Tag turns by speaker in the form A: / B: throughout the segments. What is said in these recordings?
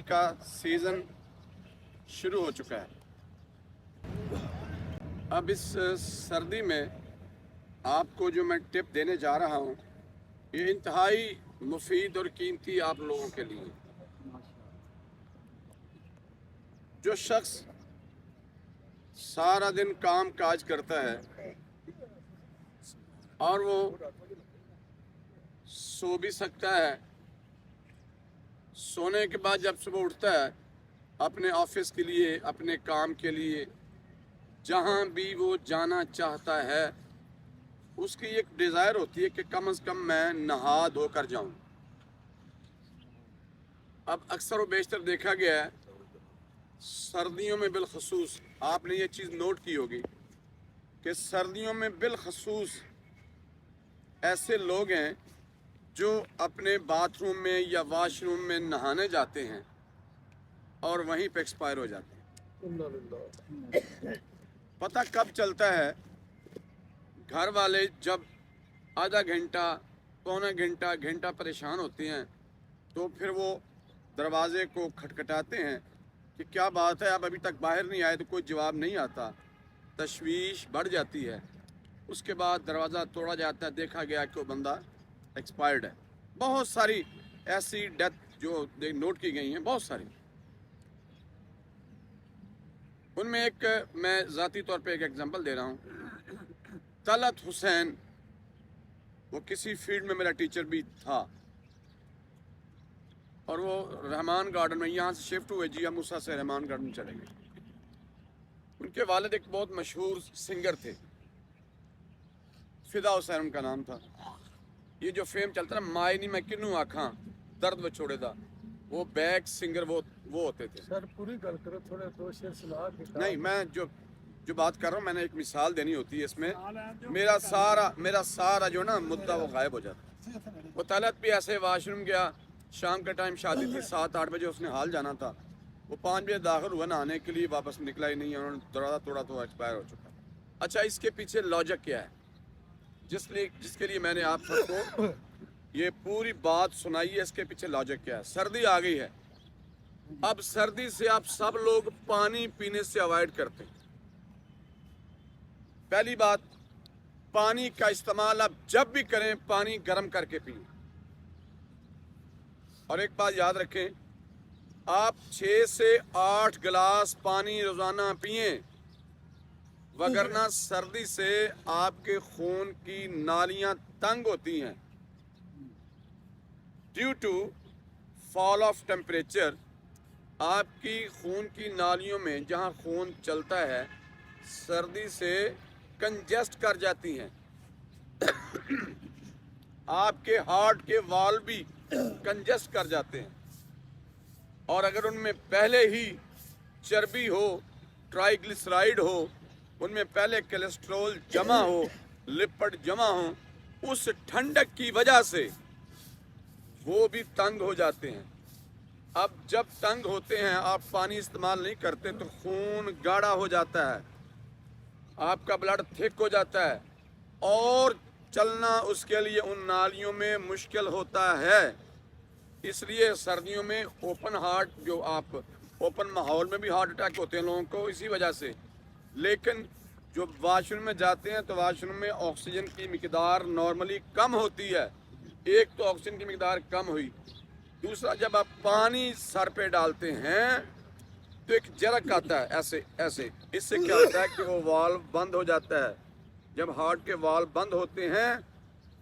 A: का सीज़न शुरू हो चुका है। अब इस सर्दी में आपको जो मैं टिप देने जा रहा हूँ ये इंतहाई मुफीद और कीमती आप लोगों के लिए। जो शख्स सारा दिन काम काज करता है और वो सो भी सकता है, सोने के बाद जब सुबह उठता है अपने ऑफिस के लिए, अपने काम के लिए, जहाँ भी वो जाना चाहता है, उसकी एक डिज़ायर होती है कि कम से कम मैं नहा धो कर जाऊँ। अब अक्सर व बेशतर देखा गया है सर्दियों में बिलखसूस, आपने ये चीज़ नोट की होगी कि सर्दियों में बिलखसूस ऐसे लोग हैं जो अपने बाथरूम में या वाशरूम में नहाने जाते हैं और वहीं पे एक्सपायर हो जाते हैं। पता कब चलता है, घर वाले जब आधा घंटा, पौना घंटा, घंटा परेशान होते हैं तो फिर वो दरवाजे को खटखटाते हैं कि क्या बात है, आप अभी तक बाहर नहीं आए, तो कोई जवाब नहीं आता। तशवीश बढ़ जाती है। उसके बाद दरवाज़ा तोड़ा जाता है, देखा गया कि वो बंदा एक्सपायर्ड है। बहुत सारी ऐसी डेथ जो नोट की गई हैं, बहुत सारी। उनमें एक मैं ज़ाती तौर पे एक एग्जांपल दे रहा हूँ। तलत हुसैन, वो किसी फील्ड में मेरा टीचर भी था और वो रहमान गार्डन में, यहाँ से शिफ्ट हुए जिया मूसा से रहमान गार्डन चले गए। उनके वालिद एक बहुत मशहूर सिंगर थे, फिदा हुसैन उनका नाम था। ये जो फेम चलता ना, माए नी मैं किनू आखा दर्द व छोड़े दा, वो बैक सिंगर वो होते थे।
B: सर पूरी गल करो, थोड़े दो शेर सुना के।
A: नहीं, मैं जो बात कर रहा हूँ, मैंने एक मिसाल देनी होती है इसमें। मेरा सारा जो ना मुद्दा वो गायब हो जाता है। वो तलत भी ऐसे वॉशरूम गया, शाम का टाइम शादी थी, 7-8 बजे उसने हाल जाना था। वो 5 बजे दाखिल हुआ नहाने के लिए, वापस निकला ही नहीं है, उन्होंने दरवाज़ा तोड़ा तो एक्सपायर हो चुका। अच्छा, इसके पीछे लॉजिक क्या है जिसके लिए मैंने आप सबको ये पूरी बात सुनाई है? इसके पीछे लॉजिक क्या है? सर्दी आ गई है, अब सर्दी से आप सब लोग पानी पीने से अवॉइड करते हैं। पहली बात, पानी का इस्तेमाल आप जब भी करें पानी गर्म करके पिए। और एक बात याद रखें, आप 6 से 8 गिलास पानी रोजाना पिए, वगरना सर्दी से आपके खून की नालियां तंग होती हैं। Due to fall of temperature आपकी खून की नालियों में जहां खून चलता है, सर्दी से कंजेस्ट कर जाती हैं। आपके हार्ट के वाल्व भी कंजेस्ट कर जाते हैं। और अगर उनमें पहले ही चर्बी हो, ट्राइग्लिसराइड हो, उनमें पहले कोलेस्ट्रॉल जमा हो, लिपिड जमा हो, उस ठंडक की वजह से वो भी तंग हो जाते हैं। अब जब तंग होते हैं, आप पानी इस्तेमाल नहीं करते तो खून गाढ़ा हो जाता है, आपका ब्लड थिक हो जाता है और चलना उसके लिए उन नालियों में मुश्किल होता है। इसलिए सर्दियों में ओपन हार्ट, जो आप ओपन माहौल में भी हार्ट अटैक होते हैं लोगों को इसी वजह से। लेकिन जो वाशरूम में जाते हैं तो वाशरूम में ऑक्सीजन की मिकदार नॉर्मली कम होती है। एक तो ऑक्सीजन की मिकदार कम हुई, दूसरा जब आप पानी सर पे डालते हैं तो एक जरक आता है ऐसे ऐसे। इससे क्या होता है कि वो वाल्व बंद हो जाता है। जब हार्ट के वाल्व बंद होते हैं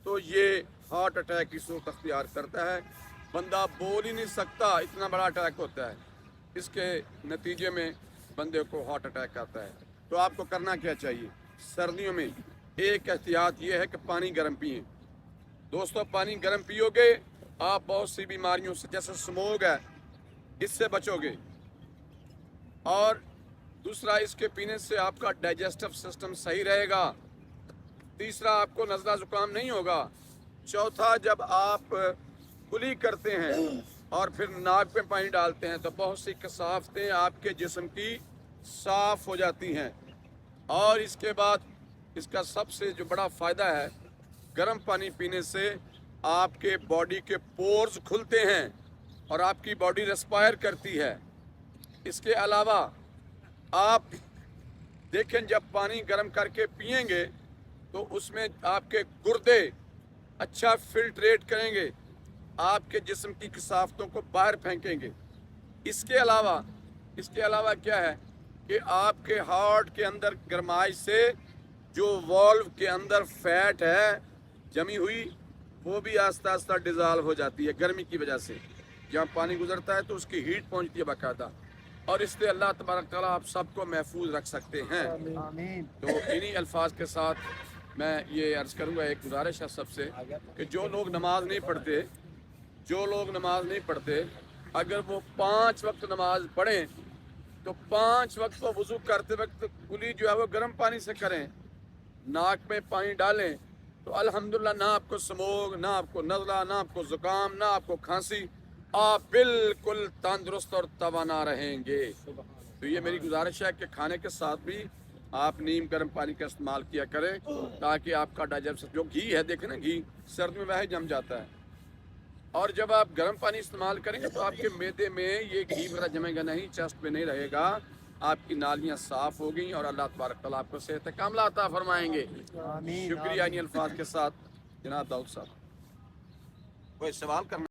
A: तो ये हार्ट अटैक की सूरत अख्तियार करता है। बंदा बोल ही नहीं सकता, इतना बड़ा अटैक होता है। इसके नतीजे में बंदे को हार्ट अटैक आता है। तो आपको करना क्या चाहिए सर्दियों में? एक एहतियात ये है कि पानी गर्म पिए। दोस्तों, पानी गर्म पियोगे आप बहुत सी बीमारियों से, जैसे स्मोक है, इससे बचोगे। और दूसरा, इसके पीने से आपका डाइजेस्टिव सिस्टम सही रहेगा। तीसरा, आपको नज़ला ज़ुकाम नहीं होगा। चौथा, जब आप कुली करते हैं और फिर नाक पे पानी डालते हैं तो बहुत सी कसावतें आपके जिस्म की साफ़ हो जाती हैं। और इसके बाद इसका सबसे जो बड़ा फ़ायदा है, गर्म पानी पीने से आपके बॉडी के पोर्स खुलते हैं और आपकी बॉडी रेस्पायर करती है। इसके अलावा आप देखें जब पानी गर्म करके पिएंगे तो उसमें आपके गुर्दे अच्छा फिल्ट्रेट करेंगे, आपके जिस्म की कसावतों को बाहर फेंकेंगे। इसके अलावा क्या है कि आपके हार्ट के अंदर गरमाइश से जो वॉल्व के अंदर फैट है जमी हुई वो भी आस्ता आस्ता डिज़ॉल्व हो जाती है गर्मी की वजह से। जहाँ पानी गुजरता है तो उसकी हीट पहुँचती है बाकायदा, और इससे अल्लाह तबारक तआला आप सबको महफूज रख सकते हैं।
C: आमीन।
A: तो इन्हीं अल्फाज के साथ मैं ये अर्ज़ करूँगा, एक गुजारिश है सबसे कि जो लोग नमाज नहीं पढ़ते अगर वो 5 वक्त नमाज पढ़ें तो 5 वक्त को वज़ू करते वक्त कुली जो है वो गर्म पानी से करें, नाक में पानी डालें तो अल्हम्दुलिल्लाह ना आपको स्मोक, ना आपको नज़ला, ना आपको ज़ुकाम, ना आपको खांसी, आप बिल्कुल तंदुरुस्त और तवाना रहेंगे। तो ये मेरी गुजारिश है कि खाने के साथ भी आप नीम गर्म पानी का इस्तेमाल किया करें ताकि आपका डाइजेशन, जो घी है देखें ना, घी सर्द में वह जम जाता है, और जब आप गर्म पानी इस्तेमाल करेंगे तो आपके मैदे में ये घी वगैरह जमेगा नहीं, चेस्ट पे नहीं रहेगा, आपकी नालियाँ साफ़ हो गई और अल्लाह तबारक तआला आपको सेहत कामिला अता फरमाएंगे।
C: आमीन।
A: शुक्रिया इन अल्फाज के साथ जनाब दाऊद साहब। कोई सवाल करना